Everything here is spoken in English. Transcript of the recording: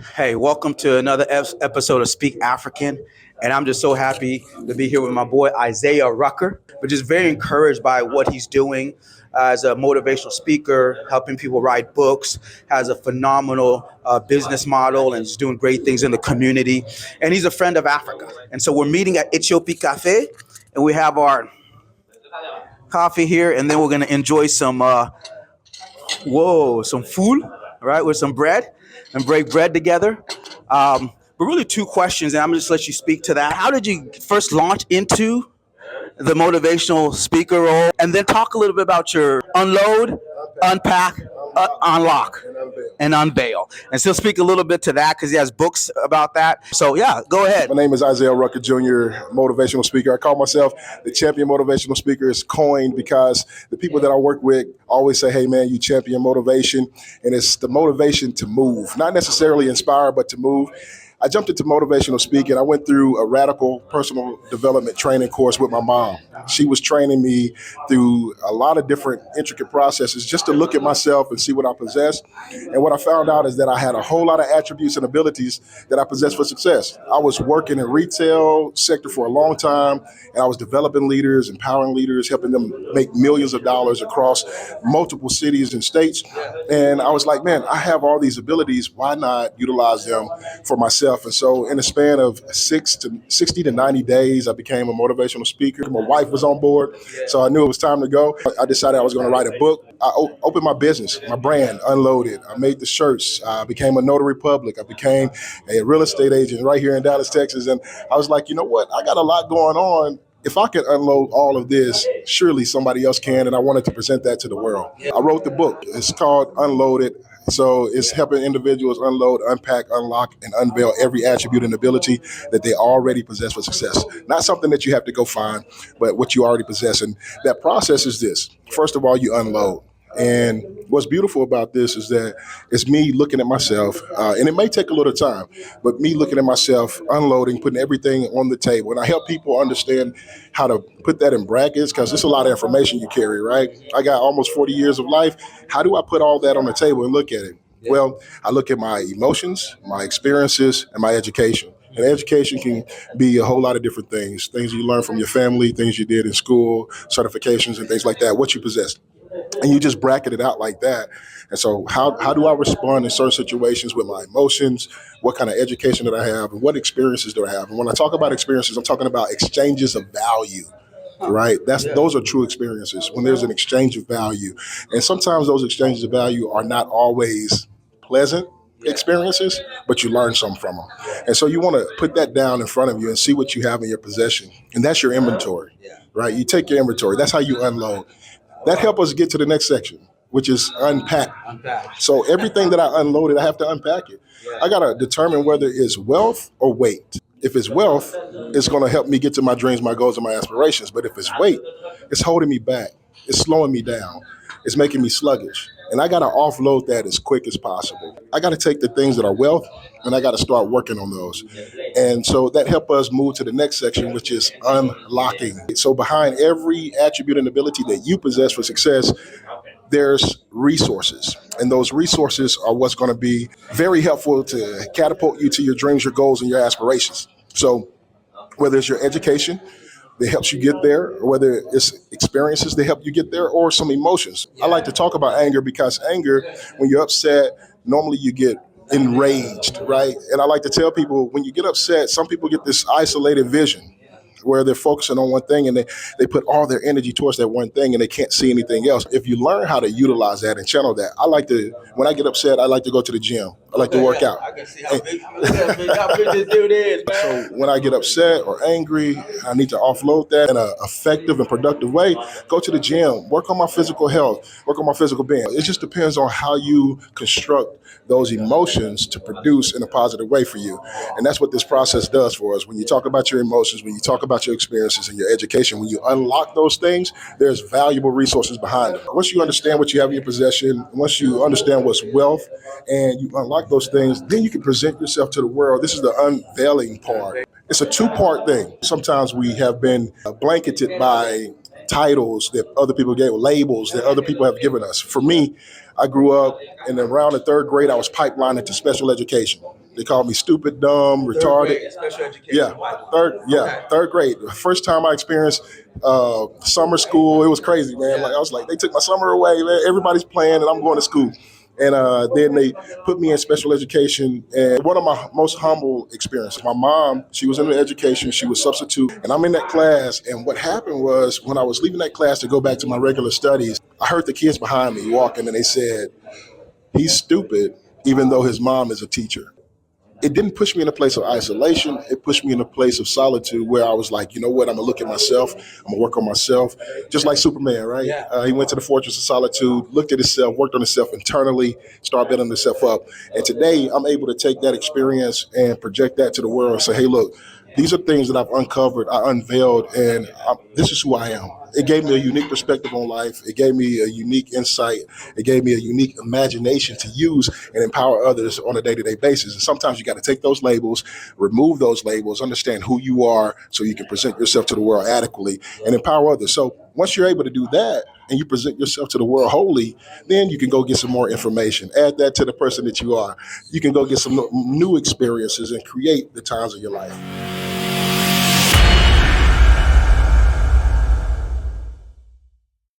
Hey, welcome to another episode of Speak African. And I'm just so happy to be here with my boy Isaiah Rucker, but just very encouraged by what he's doing as a motivational speaker, helping people write books, has a phenomenal business model, and is doing great things in the community. And he's a friend of Africa. And so we're meeting at Ethiopia Cafe, and we have our coffee here, and then we're going to enjoy some food, right, with some bread and break bread together. But really, two questions, and I'm just let you speak to that. How did you first launch into the motivational speaker role, and then talk a little bit about your unload, unpack, unlock, and unveil, and still speak a little bit to that because he has books about that. So yeah, go ahead. My name is Isaiah Rucker Jr., motivational speaker. I call myself the champion motivational speaker. It's coined because the people that I work with always say, hey man, you champion motivation. And it's the motivation to move, not necessarily inspire, but to move. I jumped into motivational speaking. I went through a radical personal development training course with my mom. She was training me through a lot of different intricate processes just to look at myself and see what I possess. And what I found out is that I had a whole lot of attributes and abilities that I possess for success. I was working in retail sector for a long time, and I was developing leaders, empowering leaders, helping them make millions of dollars across multiple cities and states. And I was like, man, I have all these abilities. Why not utilize them for myself? And so in a span of 60 to 90 days, I became a motivational speaker. My wife was on board, so I knew it was time to go. I decided I was going to write a book. I opened my business, my brand, Unloaded. I made the shirts. I became a notary public. I became a real estate agent right here in Dallas, Texas. And I was like, you know what? I got a lot going on. If I can unload all of this, surely somebody else can. And I wanted to present that to the world. I wrote the book. It's called Unloaded. So it's helping individuals unload, unpack, unlock, and unveil every attribute and ability that they already possess for success. Not something that you have to go find, but what you already possess. And that process is this. First of all, you unload. And what's beautiful about this is that it's me looking at myself, and it may take a little time, but me looking at myself, unloading, putting everything on the table. And I help people understand how to put that in brackets because there's a lot of information you carry, right? I got almost 40 years of life. How do I put all that on the table and look at it? Well, I look at my emotions, my experiences, and my education. And education can be a whole lot of different things you learn from your family, things you did in school, certifications, and things like that, what you possess. And you just bracket it out like that. And so how do I respond in certain situations with my emotions? What kind of education did I have? And what experiences do I have? And when I talk about experiences, I'm talking about exchanges of value, right? Those are true experiences when there's an exchange of value. And sometimes those exchanges of value are not always pleasant experiences, but you learn something from them. And so you want to put that down in front of you and see what you have in your possession. And that's your inventory, right? You take your inventory. That's how you unload. That helps us get to the next section, which is unpack. So everything that I unloaded, I have to unpack it. I got to determine whether it's wealth or weight. If it's wealth, it's going to help me get to my dreams, my goals, and my aspirations. But if it's weight, it's holding me back. It's slowing me down. It's making me sluggish. And I got to offload that as quick as possible. I got to take the things that are wealth and I got to start working on those. And so that helped us move to the next section, which is unlocking. So behind every attribute and ability that you possess for success, there's resources. And those resources are what's going to be very helpful to catapult you to your dreams, your goals, and your aspirations. So whether it's your education, that helps you get there, or whether it's experiences that help you get there, or some emotions. I like to talk about anger because anger, when you're upset, normally you get enraged, right? And I like to tell people when you get upset, some people get this isolated vision where they're focusing on one thing and they put all their energy towards that one thing and they can't see anything else. If you learn how to utilize that and channel that, when I get upset, I like to go to the gym. I like to work out. I can see how big this dude is, man. So when I get upset or angry, I need to offload that in an effective and productive way. Go to the gym, work on my physical health, work on my physical being. It just depends on how you construct those emotions to produce in a positive way for you. And that's what this process does for us. When you talk about your emotions, when you talk about your experiences and your education, when you unlock those things, there's valuable resources behind it. Once you understand what you have in your possession, once you understand what's wealth and you unlock those things, then you can present yourself to the world. This is the unveiling part. It's a two-part thing. Sometimes we have been blanketed by titles that other people gave, labels that other people have given us. For me, I grew up and around the third grade, I was pipelined into special education. They called me stupid, dumb, retarded. Special education. Yeah, third grade. The first time I experienced summer school, it was crazy, man. Like I was like, they took my summer away, man. Everybody's playing, and I'm going to school. And then they put me in special education. And one of my most humble experiences, my mom, she was in education, she was substitute, and I'm in that class. And what happened was when I was leaving that class to go back to my regular studies, I heard the kids behind me walking, and they said, he's stupid, even though his mom is a teacher. It didn't push me in a place of isolation. It pushed me in a place of solitude where I was like, you know what? I'm going to look at myself. I'm going to work on myself. Just like Superman, right? Yeah. He went to the fortress of solitude, looked at himself, worked on himself internally, started building himself up. And today I'm able to take that experience and project that to the world and say, hey, look, these are things that I've uncovered, I unveiled, and this is who I am. It gave me a unique perspective on life. It gave me a unique insight. It gave me a unique imagination to use and empower others on a day-to-day basis. And sometimes you got to take those labels, remove those labels, understand who you are so you can present yourself to the world adequately and empower others. So once you're able to do that and you present yourself to the world wholly, then you can go get some more information. Add that to the person that you are. You can go get some new experiences and create the times of your life.